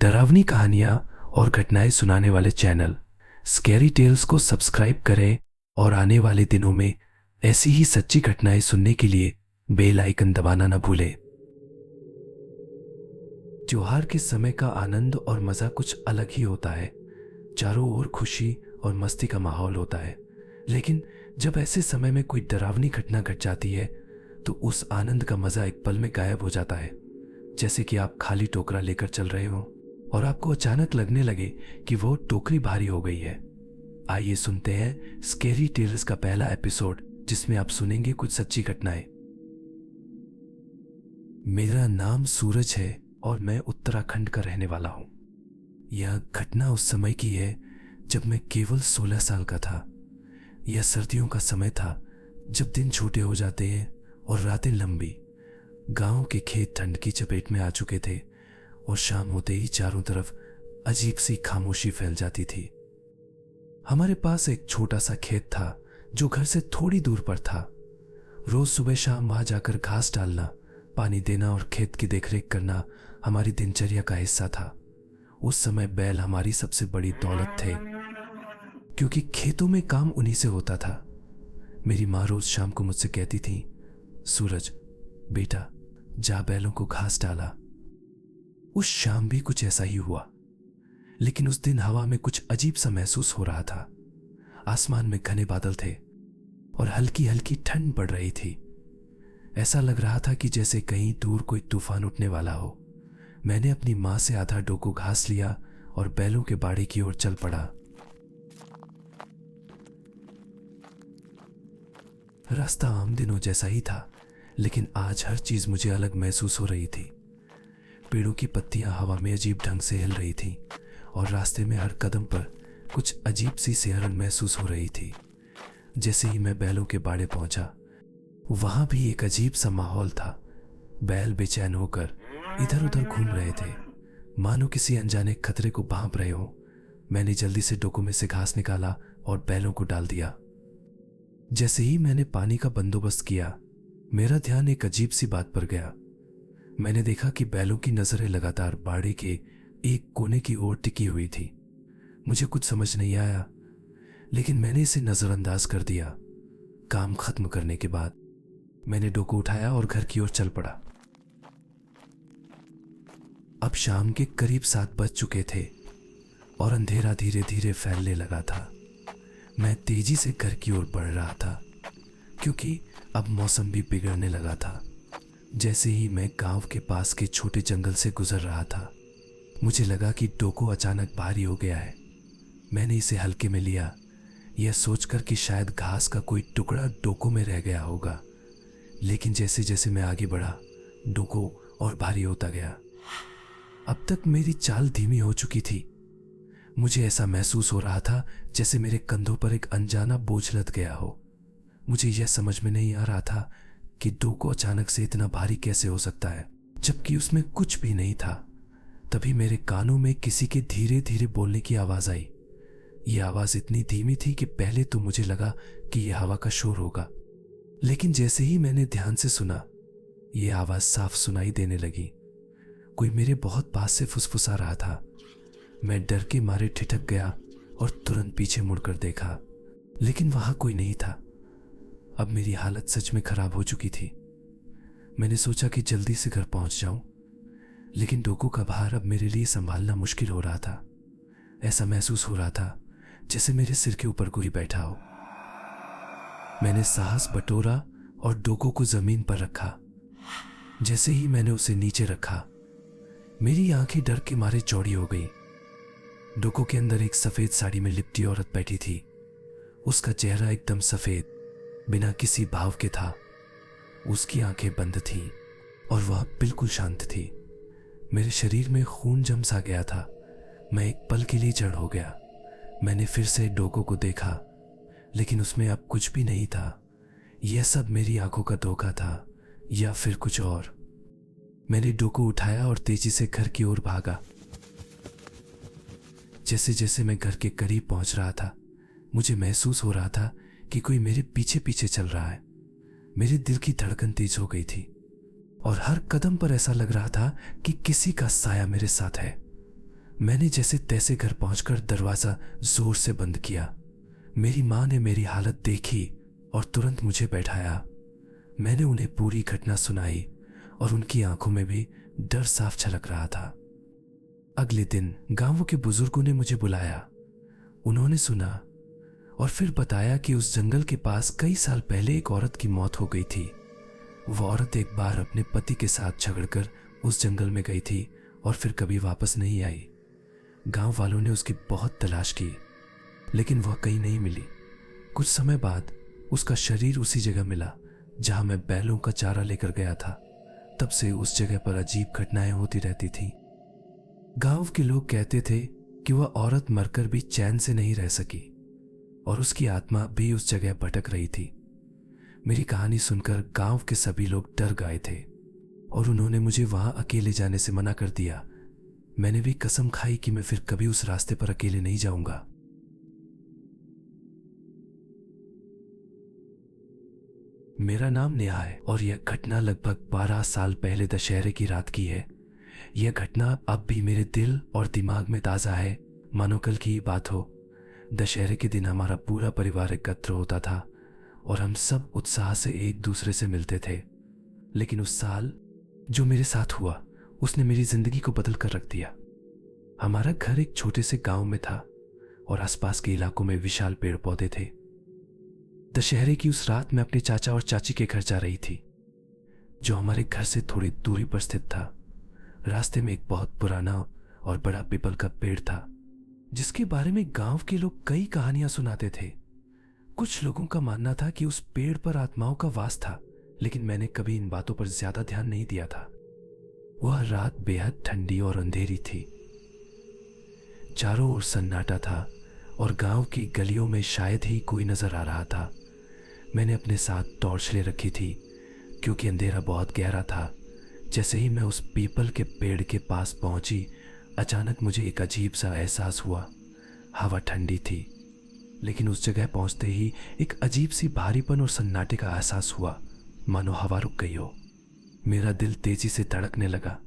डरावनी कहानियां और घटनाएं सुनाने वाले चैनल स्कैरी टेल्स को सब्सक्राइब करें और आने वाले दिनों में ऐसी ही सच्ची घटनाएं सुनने के लिए बेल आइकन दबाना न भूलें। त्योहार के समय का आनंद और मजा कुछ अलग ही होता है। चारों ओर खुशी और मस्ती का माहौल होता है, लेकिन जब ऐसे समय में कोई डरावनी घटना घट जाती है तो उस आनंद का मजा एक पल में गायब हो जाता है। जैसे कि आप खाली टोकरा लेकर चल रहे हो और आपको अचानक लगने लगे कि वो टोकरी भारी हो गई है। आइए सुनते हैं स्कैरी टेल्स का पहला एपिसोड, जिसमें आप सुनेंगे कुछ सच्ची घटनाएं। मेरा नाम सूरज है और मैं उत्तराखंड का रहने वाला हूं। यह घटना उस समय की है जब मैं केवल 16 साल का था। यह सर्दियों का समय था, जब दिन छोटे हो जाते हैं और रातें लंबी। गांव के खेत ठंड की चपेट में आ चुके थे और शाम होते ही चारों तरफ अजीब सी खामोशी फैल जाती थी। हमारे पास एक छोटा सा खेत था जो घर से थोड़ी दूर पर था। रोज सुबह शाम वहां जाकर घास डालना, पानी देना और खेत की देखरेख करना हमारी दिनचर्या का हिस्सा था। उस समय बैल हमारी सबसे बड़ी दौलत थे, क्योंकि खेतों में काम उन्हीं से होता था। मेरी माँ रोज शाम को मुझसे कहती थी, सूरज बेटा जा बैलों को घास डाला। उस शाम भी कुछ ऐसा ही हुआ, लेकिन उस दिन हवा में कुछ अजीब सा महसूस हो रहा था। आसमान में घने बादल थे और हल्की हल्की ठंड पड़ रही थी। ऐसा लग रहा था कि जैसे कहीं दूर कोई तूफान उठने वाला हो। मैंने अपनी माँ से आधा डोको घास लिया और बैलों के बाड़े की ओर चल पड़ा। रास्ता आम दिनों जैसा ही था, लेकिन आज हर चीज मुझे अलग महसूस हो रही थी। पेड़ों की पत्तियां हवा में अजीब ढंग से हिल रही थीं और रास्ते में हर कदम पर कुछ अजीब सी सिहरन महसूस हो रही थी। जैसे ही मैं बैलों के बाड़े पहुंचा, वहां भी एक अजीब सा माहौल था। बैल बेचैन होकर इधर उधर घूम रहे थे, मानो किसी अनजाने खतरे को भांप रहे हो। मैंने जल्दी से डोको में से घास निकाला और बैलों को डाल दिया। जैसे ही मैंने पानी का बंदोबस्त किया, मेरा ध्यान एक अजीब सी बात पर गया। मैंने देखा कि बैलों की नजरें लगातार बाड़े के एक कोने की ओर टिकी हुई थी। मुझे कुछ समझ नहीं आया, लेकिन मैंने इसे नजरअंदाज कर दिया। काम खत्म करने के बाद मैंने डोको उठाया और घर की ओर चल पड़ा। अब शाम के करीब 7 बज चुके थे और अंधेरा धीरे धीरे फैलने लगा था। मैं तेजी से घर की ओर बढ़ रहा था, क्योंकि अब मौसम भी बिगड़ने लगा था। जैसे ही मैं गांव के पास के छोटे जंगल से गुजर रहा था, मुझे लगा कि डोको अचानक भारी हो गया है। मैंने इसे हल्के में लिया, यह सोचकर कि शायद घास का कोई टुकड़ा डोको में रह गया होगा। लेकिन जैसे जैसे मैं आगे बढ़ा, डोको और भारी होता गया। अब तक मेरी चाल धीमी हो चुकी थी। मुझे ऐसा महसूस हो रहा था जैसे मेरे कंधों पर एक अनजाना बोझ लद गया हो। मुझे यह समझ में नहीं आ रहा था कि डोको अचानक से इतना भारी कैसे हो सकता है, जबकि उसमें कुछ भी नहीं था। तभी मेरे कानों में किसी के धीरे धीरे बोलने की आवाज आई। यह आवाज इतनी धीमी थी कि पहले तो मुझे लगा कि यह हवा का शोर होगा, लेकिन जैसे ही मैंने ध्यान से सुना, यह आवाज साफ सुनाई देने लगी। कोई मेरे बहुत पास से फुसफुसा रहा था। मैं डर के मारे ठिठक गया और तुरंत पीछे मुड़कर देखा, लेकिन वहां कोई नहीं था। अब मेरी हालत सच में खराब हो चुकी थी। मैंने सोचा कि जल्दी से घर पहुंच जाऊं, लेकिन डोको का भार अब मेरे लिए संभालना मुश्किल हो रहा था। ऐसा महसूस हो रहा था जैसे मेरे सिर के ऊपर कोई बैठा हो। मैंने साहस बटोरा और डोको को जमीन पर रखा। जैसे ही मैंने उसे नीचे रखा, मेरी आंखें डर के मारे चौड़ी हो गई। डोको के अंदर एक सफेद साड़ी में लिपटी औरत बैठी थी। उसका चेहरा एकदम सफेद, बिना किसी भाव के था। उसकी आंखें बंद थीं और वह बिल्कुल शांत थी। मेरे शरीर में खून जम सा गया था। मैं एक पल के लिए जड़ हो गया। मैंने फिर से डोको को देखा, लेकिन उसमें अब कुछ भी नहीं था। यह सब मेरी आंखों का धोखा था या फिर कुछ और। मैंने डोको उठाया और तेजी से घर की ओर भागा। जैसे जैसे मैं घर के करीब पहुंच रहा था, मुझे महसूस हो रहा था कि कोई मेरे पीछे पीछे चल रहा है। मेरे दिल की धड़कन तेज हो गई थी और हर कदम पर ऐसा लग रहा था कि किसी का साया मेरे साथ है। मैंने जैसे तैसे घर पहुंचकर दरवाजा जोर से बंद किया। मेरी माँ ने मेरी हालत देखी और तुरंत मुझे बैठाया। मैंने उन्हें पूरी घटना सुनाई और उनकी आंखों में भी डर साफ झलक रहा था। अगले दिन गांव के बुजुर्गों ने मुझे बुलाया। उन्होंने सुना और फिर बताया कि उस जंगल के पास कई साल पहले एक औरत की मौत हो गई थी। वो औरत एक बार अपने पति के साथ झगड़कर उस जंगल में गई थी और फिर कभी वापस नहीं आई। गांव वालों ने उसकी बहुत तलाश की, लेकिन वह कहीं नहीं मिली। कुछ समय बाद उसका शरीर उसी जगह मिला जहां मैं बैलों का चारा लेकर गया था। तब से उस जगह पर अजीब घटनाएं होती रहती थीं। गांव के लोग कहते थे कि वह औरत मरकर भी चैन से नहीं रह सकी और उसकी आत्मा भी उस जगह भटक रही थी। मेरी कहानी सुनकर गांव के सभी लोग डर गए थे और उन्होंने मुझे वहां अकेले जाने से मना कर दिया। मैंने भी कसम खाई कि मैं फिर कभी उस रास्ते पर अकेले नहीं जाऊंगा। मेरा नाम नेहा है और यह घटना लगभग 12 साल पहले दशहरे की रात की है। यह घटना अब भी मेरे दिल और दिमाग में ताज़ा है, मानो कल की ही बात हो। दशहरे के दिन हमारा पूरा परिवार एकत्र होता था और हम सब उत्साह से एक दूसरे से मिलते थे। लेकिन उस साल जो मेरे साथ हुआ उसने मेरी जिंदगी को बदल कर रख दिया। हमारा घर एक छोटे से गांव में था और आसपास के इलाकों में विशाल पेड़ पौधे थे। दशहरे की उस रात मैं अपने चाचा और चाची के घर जा रही थी, जो हमारे घर से थोड़ी दूरी पर स्थित था। रास्ते में एक बहुत पुराना और बड़ा पीपल का पेड़ था, जिसके बारे में गांव के लोग कई कहानियां सुनाते थे। कुछ लोगों का मानना था कि उस पेड़ पर आत्माओं का वास था, लेकिन मैंने कभी इन बातों पर ज्यादा ध्यान नहीं दिया था। वह रात बेहद ठंडी और अंधेरी थी। चारों ओर सन्नाटा था और गांव की गलियों में शायद ही कोई नजर आ रहा था। मैंने अपने साथ टॉर्च ले रखी थी क्योंकि अंधेरा बहुत गहरा था। जैसे ही मैं उस पीपल के पेड़ के पास पहुंची, अचानक मुझे एक अजीब सा एहसास हुआ। हवा ठंडी थी, लेकिन उस जगह पहुंचते ही एक अजीब सी भारीपन और सन्नाटे का एहसास हुआ, मानो हवा रुक गई हो। मेरा दिल तेजी से धड़कने लगा।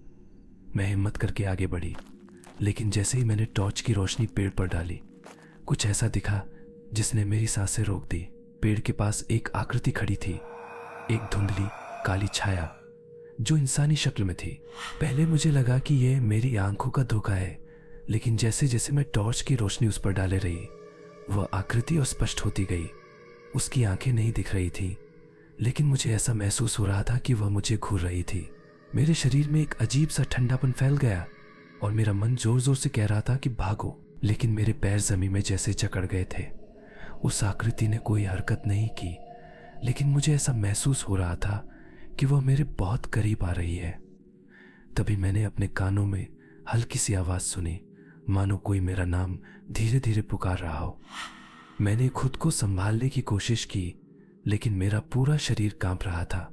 मैं हिम्मत करके आगे बढ़ी, लेकिन जैसे ही मैंने टॉर्च की रोशनी पेड़ पर डाली, कुछ ऐसा दिखा जिसने मेरी सांसें रोक दी। पेड़ के पास एक आकृति खड़ी थी, एक धुंधली काली छाया जो इंसानी शक्ल में थी। पहले मुझे लगा कि यह मेरी आंखों का धोखा है, लेकिन जैसे जैसे मैं टॉर्च की रोशनी उस पर डाले रही, वह आकृति और स्पष्ट होती गई। उसकी आंखें नहीं दिख रही थी, लेकिन मुझे ऐसा महसूस हो रहा था कि वह मुझे घूर रही थी। मेरे शरीर में एक अजीब सा ठंडापन फैल गया और मेरा मन जोर जोर से कह रहा था कि भागो, लेकिन मेरे पैर जमीन में जैसे जकड़ गए थे। उस आकृति ने कोई हरकत नहीं की, लेकिन मुझे ऐसा महसूस हो रहा था कि वह मेरे बहुत करीब आ रही है। तभी मैंने अपने कानों में हल्की सी आवाज सुनी, मानो कोई मेरा नाम धीरे धीरे पुकार रहा हो। मैंने खुद को संभालने की कोशिश की, लेकिन मेरा पूरा शरीर कांप रहा था।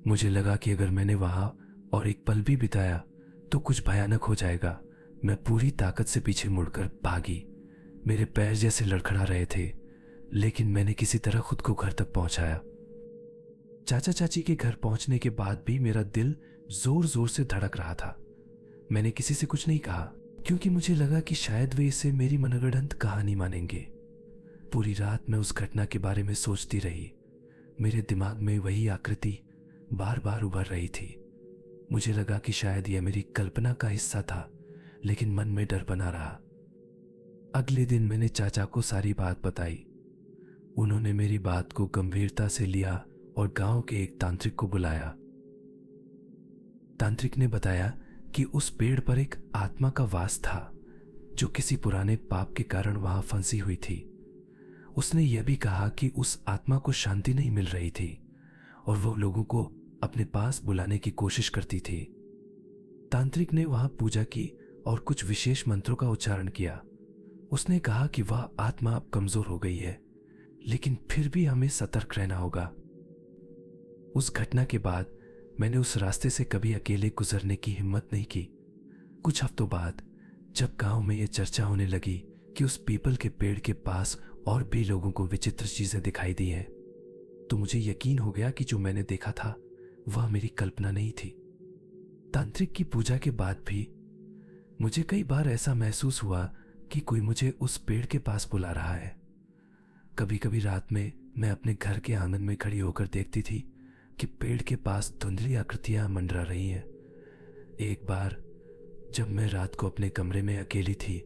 मुझे लगा कि अगर मैंने वहां और एक पल भी बिताया तो कुछ भयानक हो जाएगा। मैं पूरी ताकत से पीछे मुड़कर भागी। मेरे पैर जैसे लड़खड़ा रहे थे, लेकिन मैंने किसी तरह खुद को घर तक पहुंचाया। चाचा चाची के घर पहुंचने के बाद भी मेरा दिल जोर जोर से धड़क रहा था। मैंने किसी से कुछ नहीं कहा, क्योंकि मुझे लगा कि शायद वे इसे मेरी मनगढ़ंत कहानी मानेंगे। पूरी रात मैं उस घटना के बारे में सोचती रही। मेरे दिमाग में वही आकृति बार बार उभर रही थी। मुझे लगा कि शायद यह मेरी कल्पना का हिस्सा था, लेकिन मन में डर बना रहा। अगले दिन मैंने चाचा को सारी बात बताई। उन्होंने मेरी बात को गंभीरता से लिया और गांव के एक तांत्रिक को बुलाया। तांत्रिक ने बताया कि उस पेड़ पर एक आत्मा का वास था, जो किसी पुराने पाप के कारण वहां फंसी हुई थी। उसने यह भी कहा कि उस आत्मा को शांति नहीं मिल रही थी और वो लोगों को अपने पास बुलाने की कोशिश करती थी। तांत्रिक ने वहां पूजा की और कुछ विशेष मंत्रों का उच्चारण किया। उसने कहा कि वह आत्मा अब कमजोर हो गई है, लेकिन फिर भी हमें सतर्क रहना होगा। उस घटना के बाद मैंने उस रास्ते से कभी अकेले गुजरने की हिम्मत नहीं की। कुछ हफ्तों बाद जब गांव में यह चर्चा होने लगी कि उस पीपल के पेड़ के पास और भी लोगों को विचित्र चीजें दिखाई दी हैं, तो मुझे यकीन हो गया कि जो मैंने देखा था वह मेरी कल्पना नहीं थी। तांत्रिक की पूजा के बाद भी मुझे कई बार ऐसा महसूस हुआ कि कोई मुझे उस पेड़ के पास बुला रहा है। कभी कभी रात में मैं अपने घर के आंगन में खड़ी होकर देखती थी कि पेड़ के पास धुंधली आकृतियां मंडरा रही हैं। एक बार जब मैं रात को अपने कमरे में अकेली थी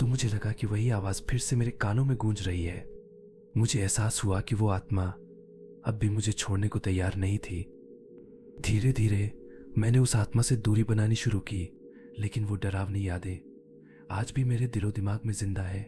तो मुझे लगा कि वही आवाज फिर से मेरे कानों में गूंज रही है। मुझे एहसास हुआ कि वो आत्मा अब भी मुझे छोड़ने को तैयार नहीं थी। धीरे धीरे मैंने उस आत्मा से दूरी बनानी शुरू की, लेकिन वो डरावनी यादें आज भी मेरे दिलो दिमाग में जिंदा है।